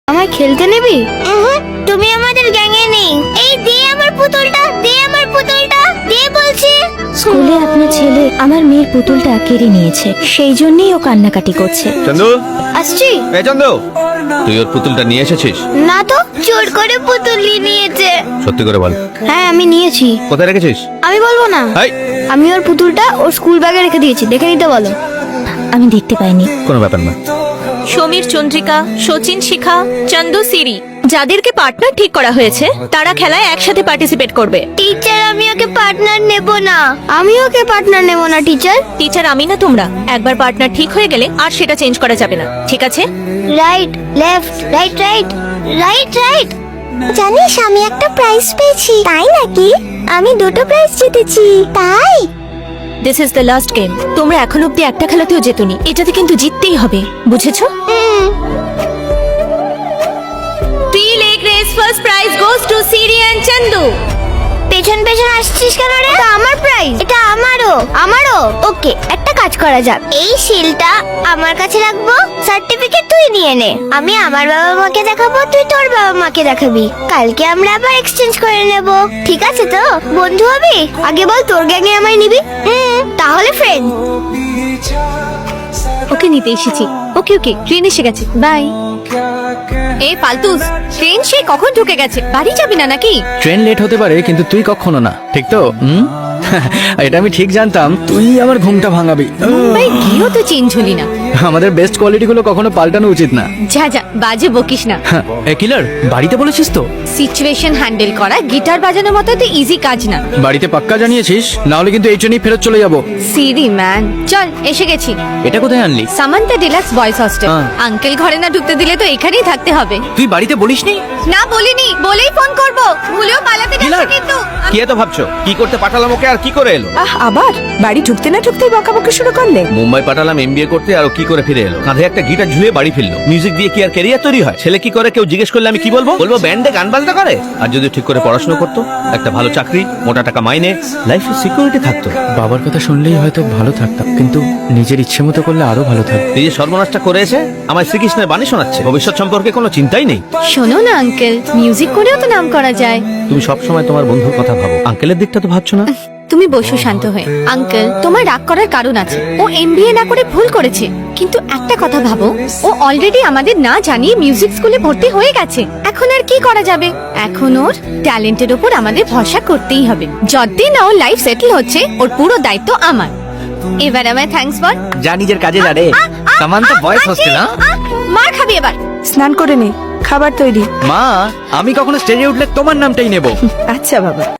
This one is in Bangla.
আমায় খেলতে নিবি? তুমি আমাদের গ্যাংয়ে নেই। এই দে আমার পুতুলটা, দে আমার পুতুলটা, দে বলছি। স্কুলে আপনার ছেলে আমার মেয়ের পুতুলটা কেড়ে নিয়েছে, সেই জন্যই ও কান্নাকাটি করছে। চন্দু, আসছি। এই চন্দু, তুই ওর পুতুলটা নিয়ে এসেছিস? না তো, জোর করে পুতুল নিয়েছে। সত্যি করে বল। হ্যাঁ আমি নিয়েছি। কোথায় রেখেছিস? আমি বলবো না। এই, আমি ওর পুতুলটা ওর স্কুল ব্যাগে রেখে দিয়েছি, দেখে নিতে বলো। আমি দেখতে পাইনি। কোনো ব্যাপার না। সমীর চন্দ্রিকা, সচিন শিখা, চন্দু সিরি, যাদেরকে পার্টনার ঠিক করা হয়েছে তারা খেলায় একসাথে পার্টিসিপেট করবে। টিচার আমি ওকে পার্টনার নেব না। আমি ওকে পার্টনার নেব না টিচার। টিচার আমি না তোমরা, একবার পার্টনার ঠিক হয়ে গেলে আর সেটা চেঞ্জ করা যাবে না, ঠিক আছে? Right left, right right, right right. জানিস আমি একটা প্রাইজ পেয়েছি। তাই নাকি? আমি দুটো প্রাইজ জিতেছি। তাই? This is the last game. তোমরা এখন অব্দি একটা খেলাতেও জেতোনি, এটাতে কিন্তু জিততেই হবে, বুঝেছো? Three leg race first prize goes to Siri and Chandu. পেছন পেছন আসছিস কেন রে? এটা আমার প্রাইজ। এটা আমারও। ওকে, একটা কাজ করা যাক। এই শিলটা আমার কাছে রাখবো, সার্টিফিকেট তুই নিয়ে নে। আমি আমার বাবা মাকে দেখাবো, তুই তোর বাবা মাকে দেখাবি। কালকে আমরা আবার এক্সচেঞ্জ করে নেব। ঠিক আছে তো? বন্ধু হবি? আগে বল তোর গ্যাংয়ে আমায় নিবি? তাহলে ফ্রেন্ড। ওকে নিতে এসেছি। ওকে ট্রেন এসে গেছে, বাই। এই পালতুস, ট্রেন সে কখন ঢুকে গেছে, বাড়ি যাবি না নাকি? ট্রেন লেট হতে পারে কিন্তু তুই কখনো না, ঠিক তো? এটা আমি ঠিক জানতাম তুই আমার ঘুমটা ভাঙাবি। মুম্বাই গিয়েও তো চেঞ্জ হলি না। আমাদের বেস্ট কোয়ালিটি গুলো কখনো পাল্টানো উচিত না। যা বাজে বকিস না। এ কিলার, বাড়িতে বলেছিস তো? সিচুয়েশন হ্যান্ডেল করা গিটার বাজানোর মতো তো ইজি কাজ না। বাড়িতে পাক্কা জানিয়েছিস? না হলে কিন্তু এই ট্রেনেই ফেরত চলে যাব। সিরি ম্যান, চল এসে গেছি। এটা কোথায় আনলি? Samanta deluxe boys hostel. Uncle ঘরে না ঢুকতে দিলে তো এখানেই থাকতে হবে। তুই বাড়িতে বলিসনি? না বলিনি, বলেই ফোন করব। ভুলেও পালাতে গেছে কিলার, কিন্তু। কি এত ভাবছো? কি করতে পাঠালাম ওকে আর কি করে এলো? আবার বাড়ি ঢুকতে না ঢুকতেই বকাবকি শুরু করলে? মুম্বাই পাঠালাম এমবিএ করতে, আর ও কি করে ফিরে এলো? কাঁধে একটা গিটার ঝুলিয়ে বাড়ি ফিরলো। মিউজিক দিয়ে কি আর ক্যারিয়ার তৈরি হয়? ছেলে কি করে কেউ জিজ্ঞেস করলে আমি কি বলবো? ব্যান্ডে গান বাজনা করে? আর যদি ঠিক করে পড়াশোনা করতো, একটা ভালো চাকরি, মোটা টাকা মাইনে, লাইফে সিকিউরিটি থাকতো। বাবার কথা শুনলেই হয়তো ভালো থাকতাম, কিন্তু নিজের ইচ্ছে মতো করলে আরো ভালো থাকতো। নিজের সর্বনাশটা করে এসে আমায় শ্রীকৃষ্ণের বাণী শোনাচ্ছে। ভবিষ্যৎ সম্পর্কে কোনো চিন্তাই নেই। শোনো না আঙ্কেল, মিউজিক করেও তো নাম করা যায়। তুমি সবসময় তোমার বন্ধুর কথা ভাবো, আঙ্কেলের দিকটা তো ভাবছো না। তুমি বসো শান্ত হয়ে। আঙ্কেল, তোমার রাগ করার কারণ আছে। ও এমবিএ না করে ভুল করেছে, কিন্তু একটা কথা ভাবো, ও অলরেডি আমাদের না জানিয়ে মিউজিক স্কুলে ভর্তি হয়ে গেছে। এখন আর কি করা যাবে? এখন ওর ট্যালেন্টের উপর আমাদের ভরসা করতেই হবে। যতদিন না ওর লাইফ সেটেল হচ্ছে, ওর পুরো দায়িত্ব আমার। এবার আমায় থ্যাঙ্কস বল। যা নিজের কাজে যা রে। সামান্তা বয়েজ হস্টেল না? মার খাবি এবার। স্নান করে নে, খাবার তৈরি। মা, আমি কখনো স্টেজে উঠলে তোমার নামটাই নেব। আচ্ছা বাবা।